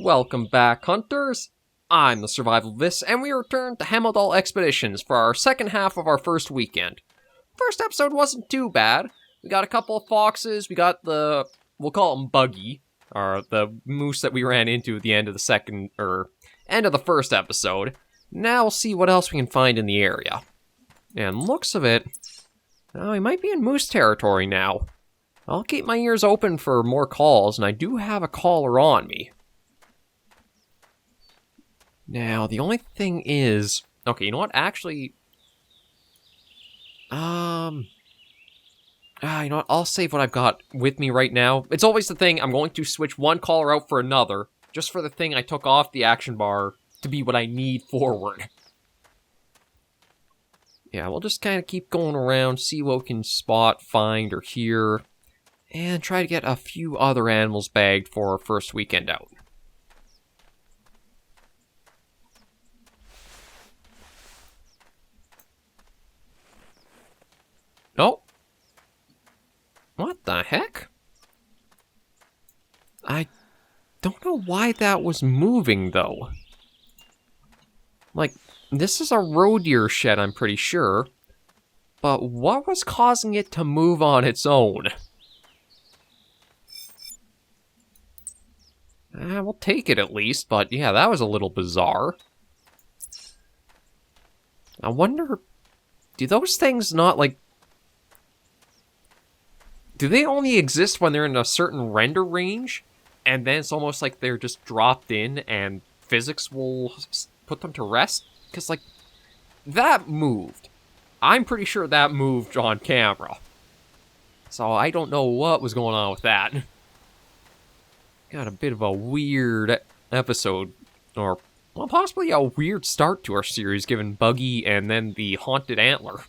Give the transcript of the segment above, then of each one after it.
Welcome back, hunters! I'm the SurvivalVis, and we return to Hemmeldal expeditions for our second half of our first weekend. First episode wasn't too bad. We got a couple of foxes, we got we'll call him Buggy, or the moose that we ran into at the end of the first episode. Now we'll see what else we can find in the area. And looks of it, we might be in moose territory now. I'll keep my ears open for more calls, and I do have a caller on me. Now, the only thing is... Okay, you know what? Actually... you know what? I'll save what I've got with me right now. It's always the thing, I'm going to switch one caller out for another, just for the thing I took off the action bar to be what I need forward. Yeah, we'll just kind of keep going around, see what we can spot, find, or hear, and try to get a few other animals bagged for our first weekend out. Oh. What the heck? I don't know why that was moving, though. Like, this is a roe deer shed, I'm pretty sure. But what was causing it to move on its own? We'll take it at least, but yeah, that was a little bizarre. I wonder, do those things not, like... Do they only exist when they're in a certain render range? And then it's almost like they're just dropped in and physics will put them to rest? Because, like, that moved. I'm pretty sure that moved on camera. So I don't know what was going on with that. Got a bit of a weird episode, or, well, possibly a weird start to our series, given Buggy and then the haunted antler.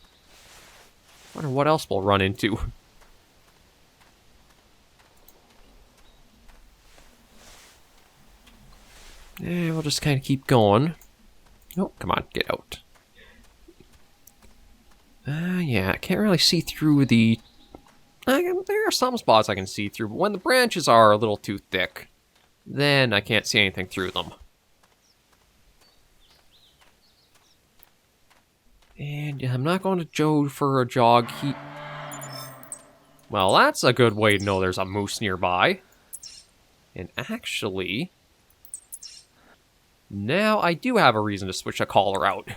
Wonder what else we'll run into. Yeah, we'll just kind of keep going. Oh, come on, get out. Yeah, I can't really see through the... there are some spots I can see through, but when the branches are a little too thick, then I can't see anything through them. And I'm not going to Joe for a jog. Well, that's a good way to know there's a moose nearby. And actually... now I do have a reason to switch a caller out.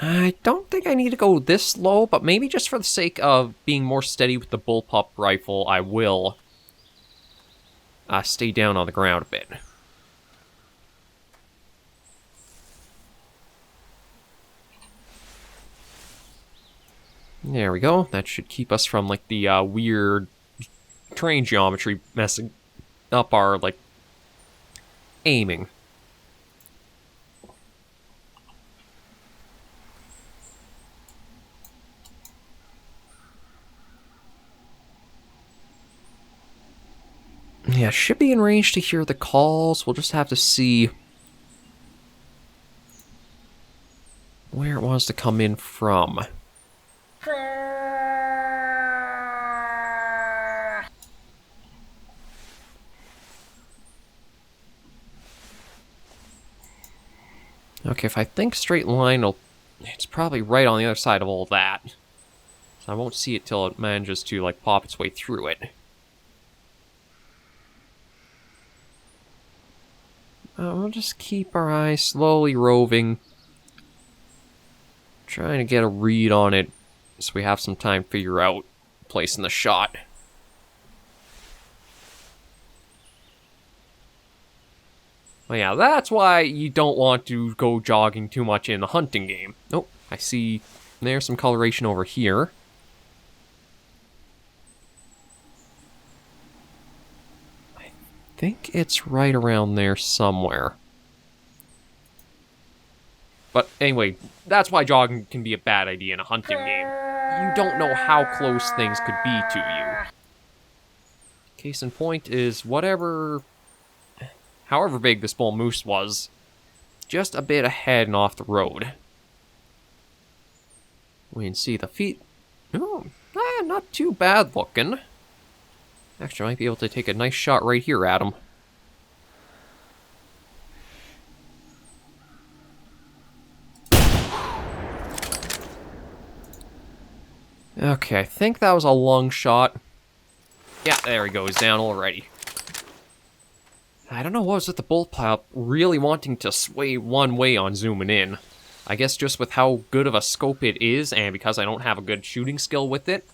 I don't think I need to go this low, but maybe just for the sake of being more steady with the Bullpup rifle, I will stay down on the ground a bit. There we go. That should keep us from, like, the weird terrain geometry messing up our, like, aiming. Yeah, should be in range to hear the calls. We'll just have to see where it wants to come in from. Okay, if I think straight line, it's probably right on the other side of all that. So I won't see it till it manages to, like, pop its way through it. We'll just keep our eyes slowly roving. Trying to get a read on it so we have some time to figure out placing the shot. Well, yeah, that's why you don't want to go jogging too much in the hunting game. Oh, I see there's some coloration over here. I think it's right around there somewhere. But anyway, that's why jogging can be a bad idea in a hunting game. You don't know how close things could be to you. Case in point is however big this bull moose was, just a bit ahead and off the road. We can see the feet. Oh, not too bad looking. Actually, I might be able to take a nice shot right here at him. Okay, I think that was a long shot. Yeah, there he goes, down already. I don't know what was with the Bullpup really wanting to sway one way on zooming in. I guess just with how good of a scope it is, and because I don't have a good shooting skill with it,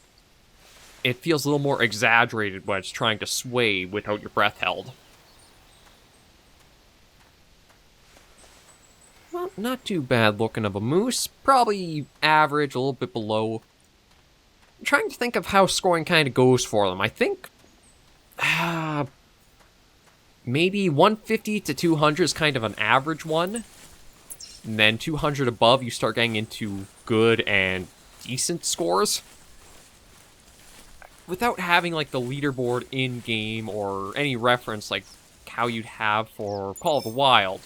it feels a little more exaggerated when it's trying to sway without your breath held. Well, not too bad looking of a moose. Probably average, a little bit below. I'm trying to think of how scoring kind of goes for them. I think maybe 150 to 200 is kind of an average one. And then 200 above, you start getting into good and decent scores. Without having, like, the leaderboard in-game or any reference, like, how you'd have for Call of the Wild.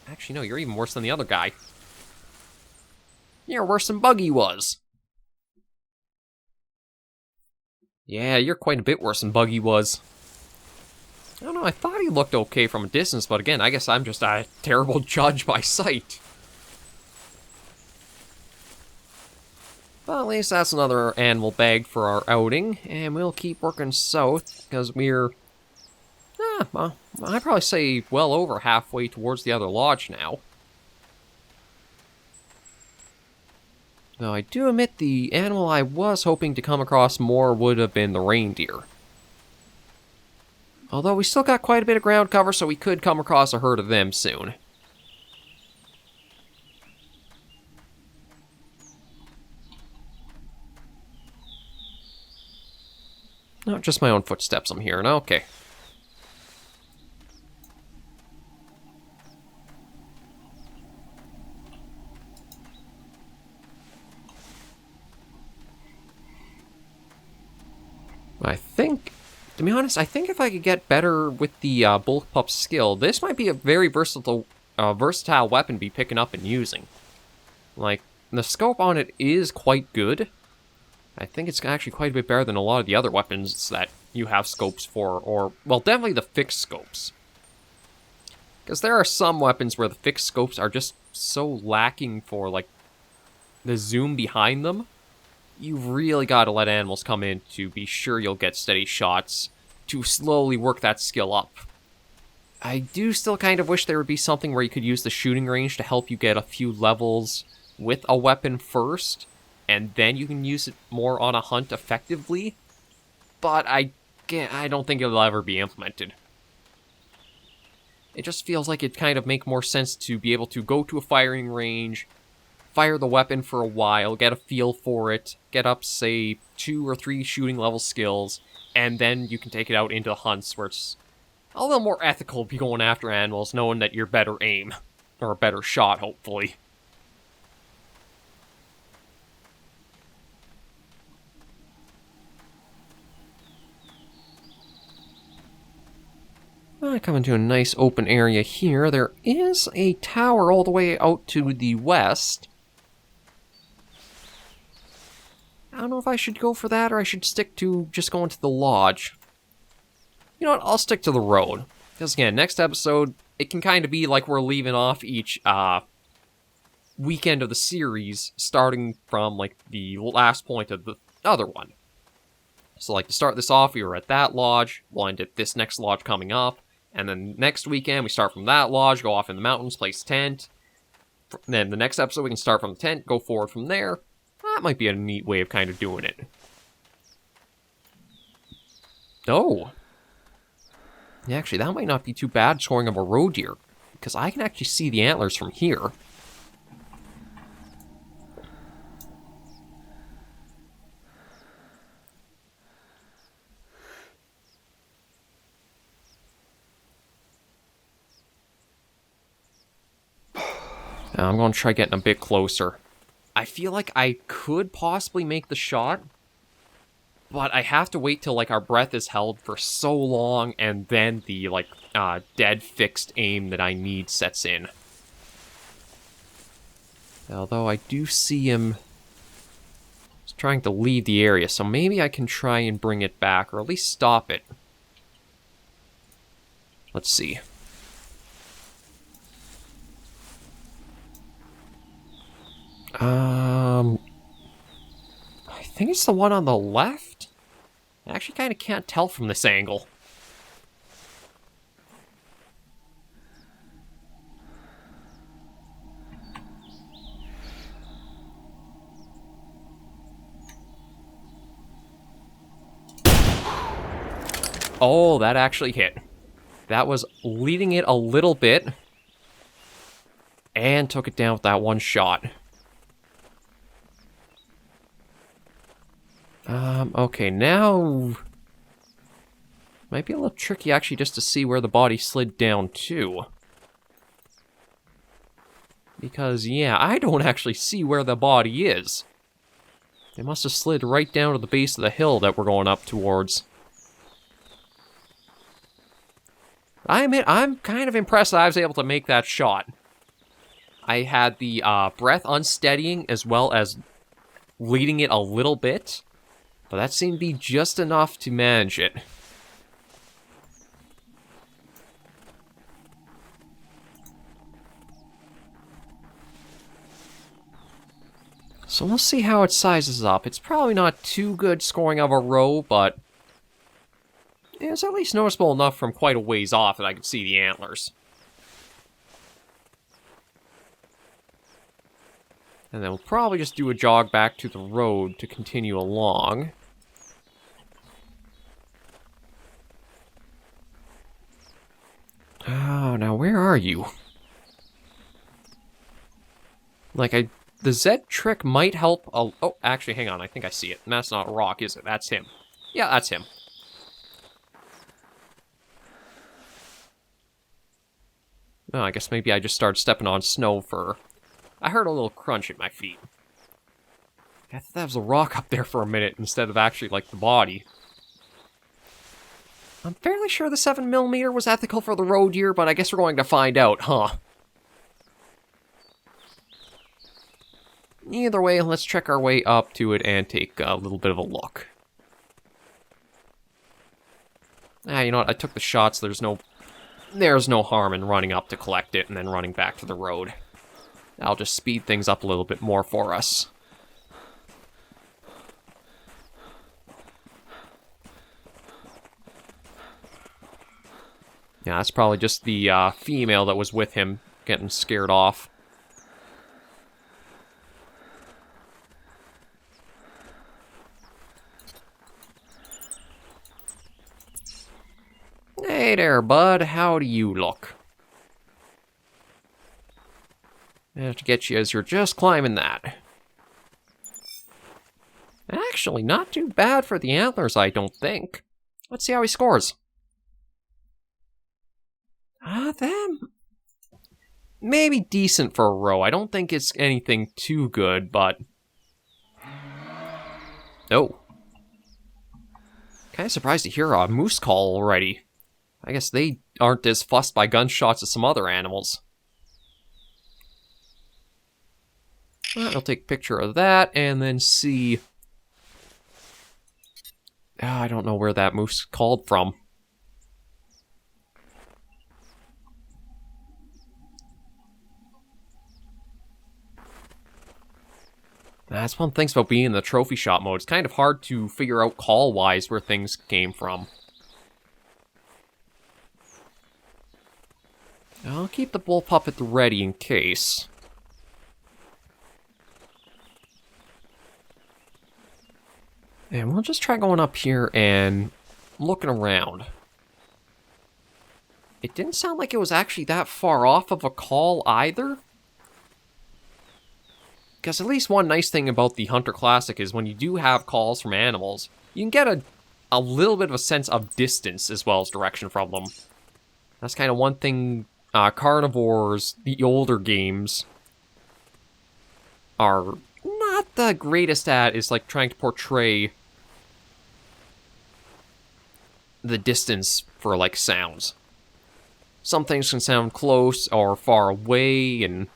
Actually, no, you're even worse than the other guy. You're worse than Buggy was. Yeah, you're quite a bit worse than Buggy was. I don't know, I thought he looked okay from a distance, but again, I guess I'm just a terrible judge by sight. But at least that's another animal bag for our outing, and we'll keep working south, because we're, well, I'd probably say well over halfway towards the other lodge now. Though I do admit the animal I was hoping to come across more would have been the reindeer. Although we still got quite a bit of ground cover, so we could come across a herd of them soon. Not just my own footsteps I'm hearing. Okay. I think, to be honest, I think if I could get better with the Bullpup skill, this might be a very versatile weapon to be picking up and using. Like, the scope on it is quite good. I think it's actually quite a bit better than a lot of the other weapons that you have scopes for, or, well, definitely the fixed scopes. Because there are some weapons where the fixed scopes are just so lacking for, like, the zoom behind them. You've really got to let animals come in to be sure you'll get steady shots, to slowly work that skill up. I do still kind of wish there would be something where you could use the shooting range to help you get a few levels with a weapon first, and then you can use it more on a hunt effectively, but I don't think it'll ever be implemented. It just feels like it'd kind of make more sense to be able to go to a firing range, fire the weapon for a while, get a feel for it, get up, say, 2 or 3 shooting level skills, and then you can take it out into hunts where it's a little more ethical to be going after animals, knowing that you're better aim, or a better shot, hopefully. Coming to a nice open area here, there is a tower all the way out to the west. I don't know if I should go for that or I should stick to just going to the lodge. You know what, I'll stick to the road. Because again, next episode, it can kind of be like we're leaving off each weekend of the series, starting from like the last point of the other one. So like to start this off, we were at that lodge, we'll end at this next lodge coming up, and then next weekend we start from that lodge, go off in the mountains, place tent. Then the next episode we can start from the tent, go forward from there. That might be a neat way of kind of doing it. Oh. Yeah, actually, that might not be too bad scoring of a roe deer, because I can actually see the antlers from here. Now I'm going to try getting a bit closer. I feel like I could possibly make the shot, but I have to wait till, like, our breath is held for so long, and then the, like, dead fixed aim that I need sets in. Although I do see him trying to leave the area, so maybe I can try and bring it back, or at least stop it. Let's see. I think it's the one on the left? I actually kind of can't tell from this angle. Oh, that actually hit. That was leading it a little bit. And took it down with that one shot. Okay, now... Might be a little tricky, actually, just to see where the body slid down to. Because, yeah, I don't actually see where the body is. It must have slid right down to the base of the hill that we're going up towards. I admit, I'm kind of impressed that I was able to make that shot. I had the breath unsteadying as well as leading it a little bit, but that seemed to be just enough to manage it. So we'll see how it sizes up. It's probably not too good scoring of a row, but it's at least noticeable enough from quite a ways off that I could see the antlers. And then we'll probably just do a jog back to the road to continue along. Oh, now where are you? Like, the Z trick might help oh, actually, hang on, I think I see it. And that's not a rock, is it? That's him. Yeah, that's him. Oh, I guess maybe I just started stepping on snow for... I heard a little crunch at my feet. I thought that was a rock up there for a minute instead of actually, like, the body. I'm fairly sure the 7mm was ethical for the road deer, but I guess we're going to find out, huh? Either way, let's check our way up to it and take a little bit of a look. You know what? I took the shots. There's no harm in running up to collect it and then running back to the road. I'll just speed things up a little bit more for us. Yeah, that's probably just the female that was with him getting scared off. Hey there, bud. How do you look? I have to get you as you're just climbing that. Actually, not too bad for the antlers, I don't think. Let's see how he scores. Them. Maybe decent for a row. I don't think it's anything too good, but... Oh. Kind of surprised to hear a moose call already. I guess they aren't as fussed by gunshots as some other animals. I'll take a picture of that and then see... I don't know where that moose called from. That's one of the things about being in the trophy shot mode. It's kind of hard to figure out call-wise where things came from. I'll keep the bullpup at the ready in case. And we'll just try going up here and looking around. It didn't sound like it was actually that far off of a call either. Because at least one nice thing about the Hunter Classic is when you do have calls from animals, you can get a little bit of a sense of distance as well as direction from them. That's kind of one thing carnivores, the older games, are not the greatest at, is like trying to portray the distance for, like, sounds. Some things can sound close or far away, and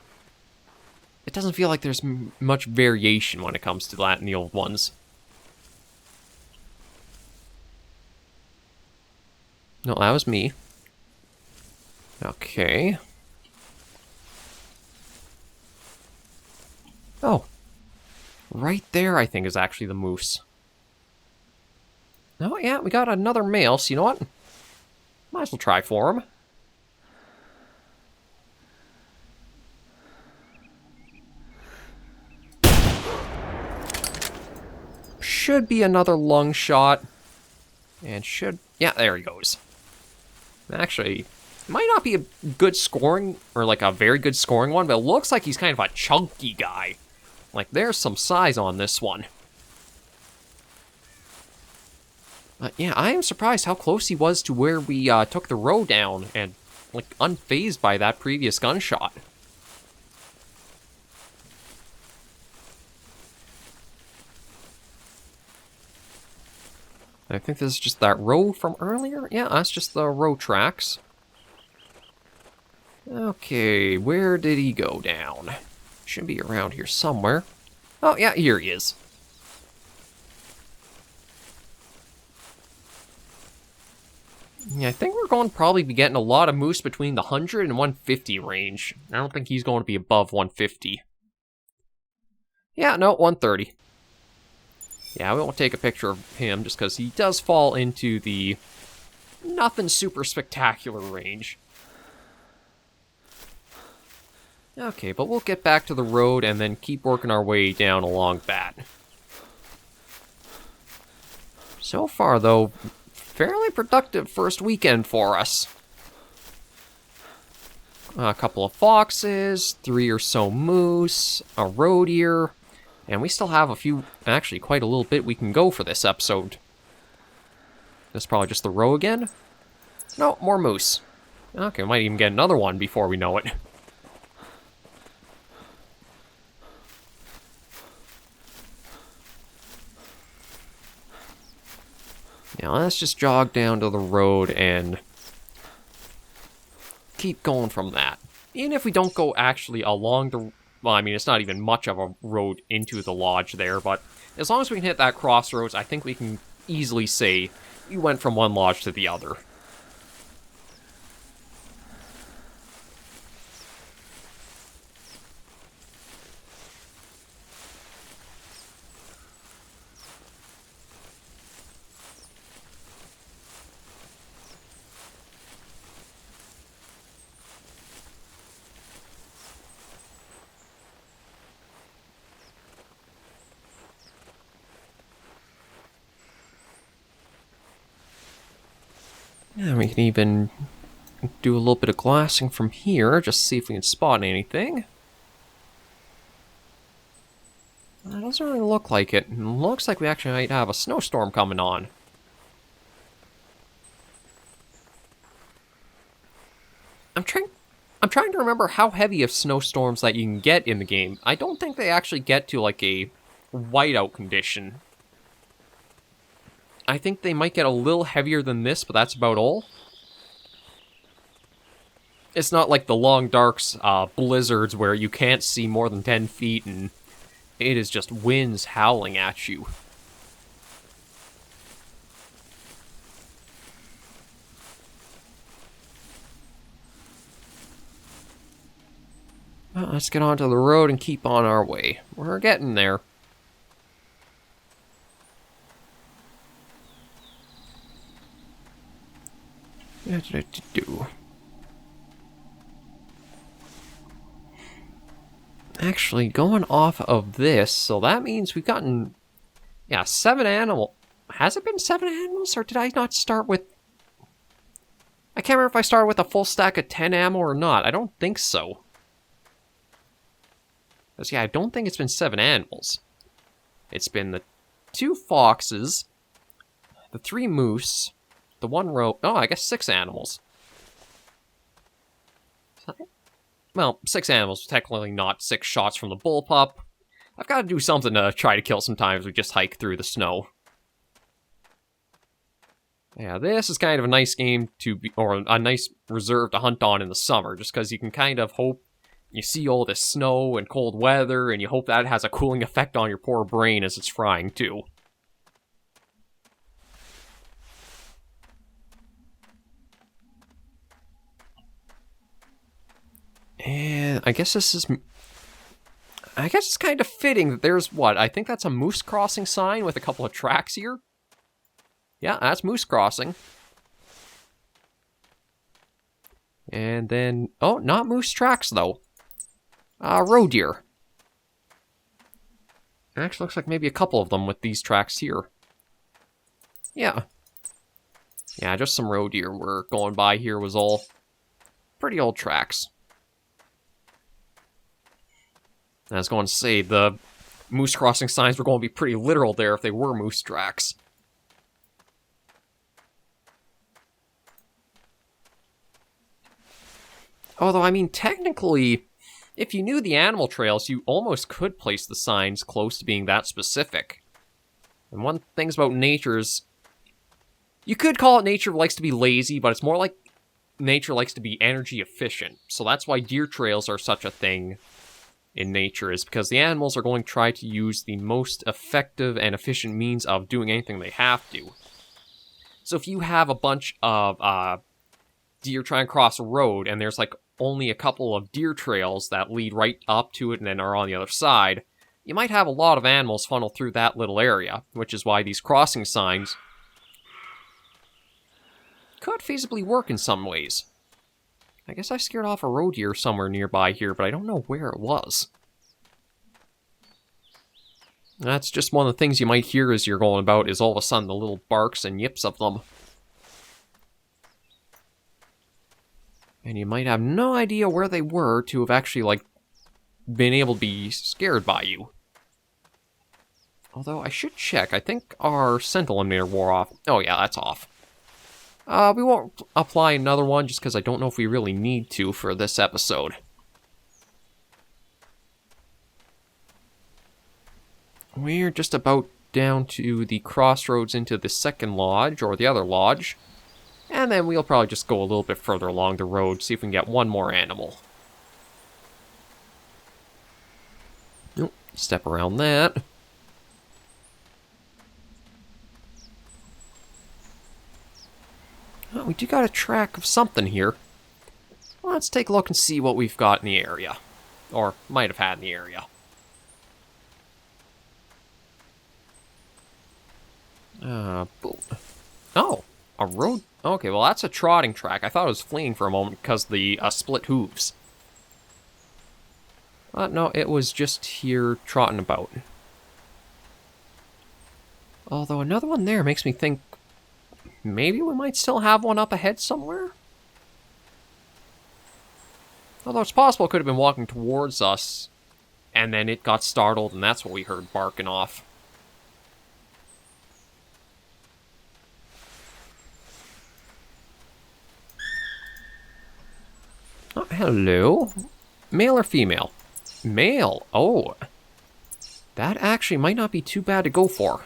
it doesn't feel like there's much variation when it comes to that in the old ones. No, that was me. Okay. Oh. Right there, I think, is actually the moose. Oh, yeah, we got another male, so you know what? Might as well try for him. Should be another lung shot. And should... yeah, there he goes. Actually, might not be a good scoring, or like a very good scoring one, but it looks like he's kind of a chunky guy. Like, there's some size on this one. But yeah, I am surprised how close he was to where we took the road down, and like unfazed by that previous gunshot. I think this is just that road from earlier. Yeah, that's just the road tracks. Okay, where did he go down? Should be around here somewhere. Oh, yeah, here he is. Yeah, I think we're going to probably be getting a lot of moose between the 100 and 150 range. I don't think he's going to be above 150. Yeah, no, 130. Yeah, we won't take a picture of him just because he does fall into the nothing super spectacular range. Okay, but we'll get back to the road and then keep working our way down along that. So far, though, fairly productive first weekend for us. A couple of foxes, 3 or so moose, a roe deer, and we still have a few, actually quite a little bit we can go for this episode. This is probably just the roe again? No, more moose. Okay, we might even get another one before we know it. Now let's just jog down to the road and keep going from that. Even if we don't go actually along the... well, I mean, it's not even much of a road into the lodge there, but as long as we can hit that crossroads, I think we can easily say we went from one lodge to the other. Yeah, we can even do a little bit of glassing from here, just to see if we can spot anything. That doesn't really look like it. It looks like we actually might have a snowstorm coming on. I'm trying to remember how heavy of snowstorms that you can get in the game. I don't think they actually get to like a whiteout condition. I think they might get a little heavier than this, but that's about all. It's not like the long darks blizzards where you can't see more than 10 feet and it is just winds howling at you. Well, let's get onto the road and keep on our way. We're getting there. What did I do? Actually, going off of this, so that means we've gotten, yeah, 7 animals. Has it been 7 animals, or did I not start with... I can't remember if I started with a full stack of 10 ammo or not. I don't think so. Because, yeah, I don't think it's been 7 animals. It's been the 2 foxes, the 3 moose, the 1 roe... oh, I guess 6 animals. Well, 6 animals, technically not 6 shots from the bullpup. I've got to do something to try to kill sometimes we just hike through the snow. Yeah, this is kind of a nice game to be, or a nice reserve to hunt on in the summer, just because you can kind of hope you see all this snow and cold weather, and you hope that has a cooling effect on your poor brain as it's frying too. And I guess it's kind of fitting that there's what? I think that's a moose crossing sign with a couple of tracks here. Yeah, that's moose crossing. And then, oh, not moose tracks though. Roe deer. It actually looks like maybe a couple of them with these tracks here. Yeah. Yeah, just some roe deer were going by here was all. Pretty old tracks. I was going to say, the moose crossing signs were going to be pretty literal there if they were moose tracks. Although, I mean, technically, if you knew the animal trails, you almost could place the signs close to being that specific. And one thing about nature is, you could call it nature likes to be lazy, but it's more like nature likes to be energy efficient. So that's why deer trails are such a thing in nature, is because the animals are going to try to use the most effective and efficient means of doing anything they have to. So if you have a bunch of deer trying to cross a road, and there's like only a couple of deer trails that lead right up to it and then are on the other side, you might have a lot of animals funnel through that little area, which is why these crossing signs could feasibly work in some ways. I guess I scared off a roe deer somewhere nearby here, but I don't know where it was. That's just one of the things you might hear as you're going about, is all of a sudden the little barks and yips of them. And you might have no idea where they were to have actually, like, been able to be scared by you. Although, I should check. I think our scent eliminator wore off. Oh yeah, that's off. We won't apply another one just because I don't know if we really need to for this episode. We're just about down to the crossroads into the second lodge, or the other lodge. And then we'll probably just go a little bit further along the road, see if we can get one more animal. Nope, step around that. Oh, we do got a track of something here. Let's take a look and see what we've got in the area. Or might have had in the area. Boom. Oh, a road. Okay, well that's a trotting track. I thought it was fleeing for a moment because of the split hooves. No, it was just here trotting about. Although another one there makes me think maybe we might still have one up ahead somewhere? Although it's possible it could have been walking towards us, and then it got startled, and that's what we heard barking off. Oh, hello. Male or female? Male. Oh. That actually might not be too bad to go for.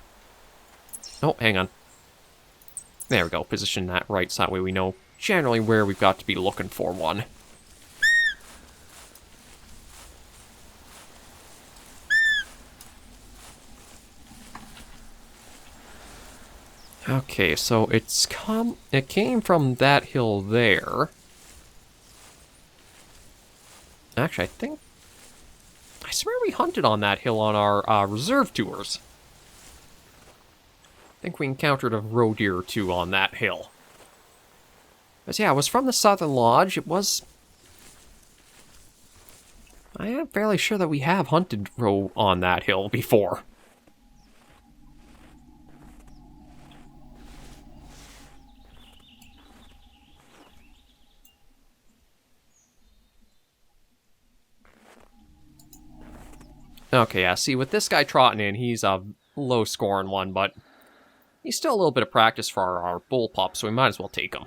Oh, hang on. There we go. Position that right so that way we know generally where we've got to be looking for one. Okay, so it came from that hill there. Actually, I swear we hunted on that hill on our reserve tours. I think we encountered a roe deer or two on that hill. But yeah, it was from the Southern Lodge. It was... I am fairly sure that we have hunted roe on that hill before. Okay, yeah, see, with this guy trotting in, he's a low-scoring one, but he's still a little bit of practice for our bullpup, so we might as well take him.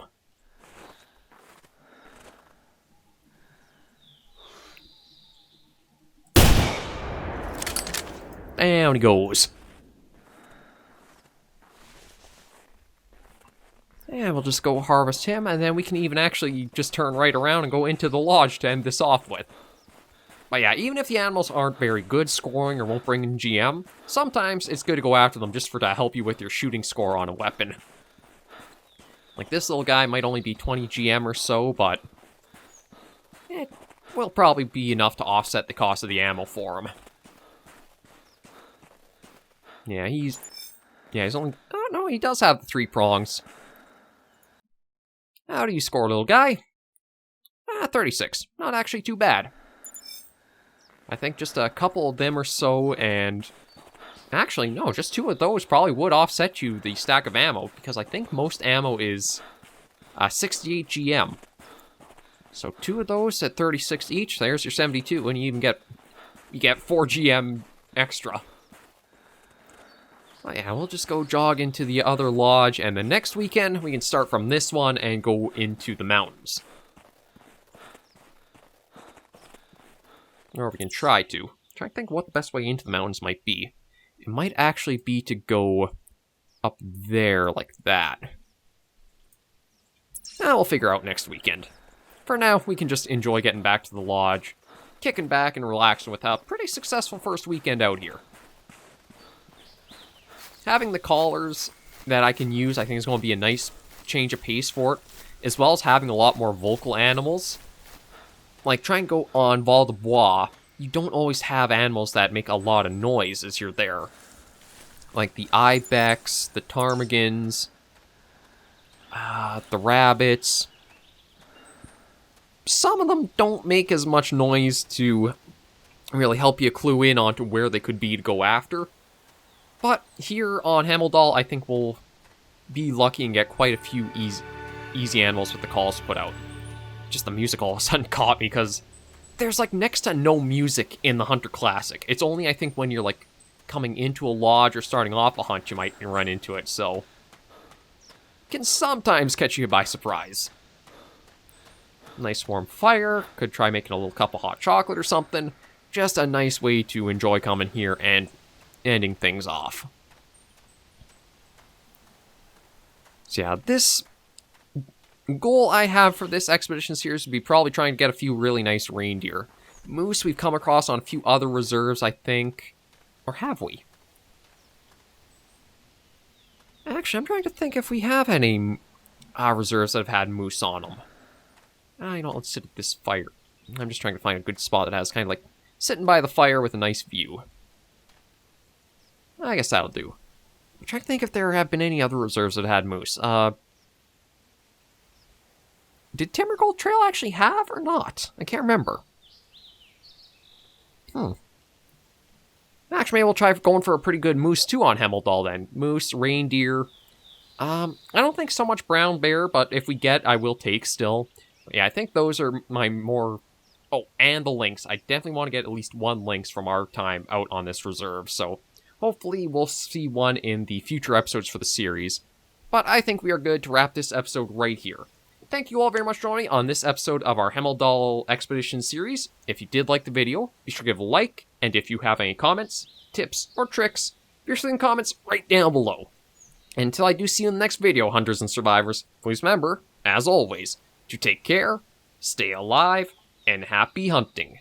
Down he goes. And we'll just go harvest him, and then we can even actually just turn right around and go into the lodge to end this off with. But yeah, even if the animals aren't very good scoring or won't bring in GM, sometimes it's good to go after them just to help you with your shooting score on a weapon. Like this little guy might only be 20 GM or so, but it will probably be enough to offset the cost of the ammo for him. Yeah, he's only... Oh, no, he does have the 3 prongs. How do you score, little guy? 36. Not actually too bad. I think just a couple of them or so, and... Actually, no, just 2 of those probably would offset you the stack of ammo, because I think most ammo is 68 GM. So 2 of those at 36 each, there's your 72, and you even get 4 GM extra. Oh yeah, we'll just go jog into the other lodge, and then next weekend, we can start from this one and go into the mountains. Or we can try to. Try to think what the best way into the mountains might be. It might actually be to go up there like that. We'll figure out next weekend. For now, we can just enjoy getting back to the lodge, kicking back and relaxing with a pretty successful first weekend out here. Having the collars that I can use, I think is going to be a nice change of pace for it, as well as having a lot more vocal animals. Like, try and go on Val de Bois, you don't always have animals that make a lot of noise as you're there. Like the ibex, the ptarmigans, the rabbits. Some of them don't make as much noise to really help you clue in onto where they could be to go after. But here on Hemmeldal, I think we'll be lucky and get quite a few easy animals with the calls put out. Just the music all of a sudden caught me, because there's like next to no music in the Hunter Classic. It's only, I think, when you're like coming into a lodge or starting off a hunt you might run into it, so it can sometimes catch you by surprise. Nice warm fire, could try making a little cup of hot chocolate or something. Just a nice way to enjoy coming here and ending things off. So yeah, this goal I have for this expedition series would be probably trying to get a few really nice reindeer. Moose we've come across on a few other reserves, I think. Or have we? Actually, I'm trying to think if we have any reserves that have had moose on them. You know, let's sit at this fire. I'm just trying to find a good spot that has kind of like sitting by the fire with a nice view. I guess that'll do. I'm trying to think if there have been any other reserves that had moose. Did Timber Gold Trail actually have or not? I can't remember. Actually, maybe we'll try going for a pretty good moose too on Hemmeldal then. Moose, reindeer. I don't think so much brown bear, but if we get, I will take still. Yeah, I think those are my more... Oh, and the lynx. I definitely want to get at least 1 lynx from our time out on this reserve, so hopefully we'll see one in the future episodes for the series. But I think we are good to wrap this episode right here. Thank you all very much for joining on this episode of our Hemmeldal Expedition series. If you did like the video, be sure to give a like, and if you have any comments, tips, or tricks, be sure to leave comments right down below. And until I do see you in the next video, hunters and survivors, please remember, as always, to take care, stay alive, and happy hunting.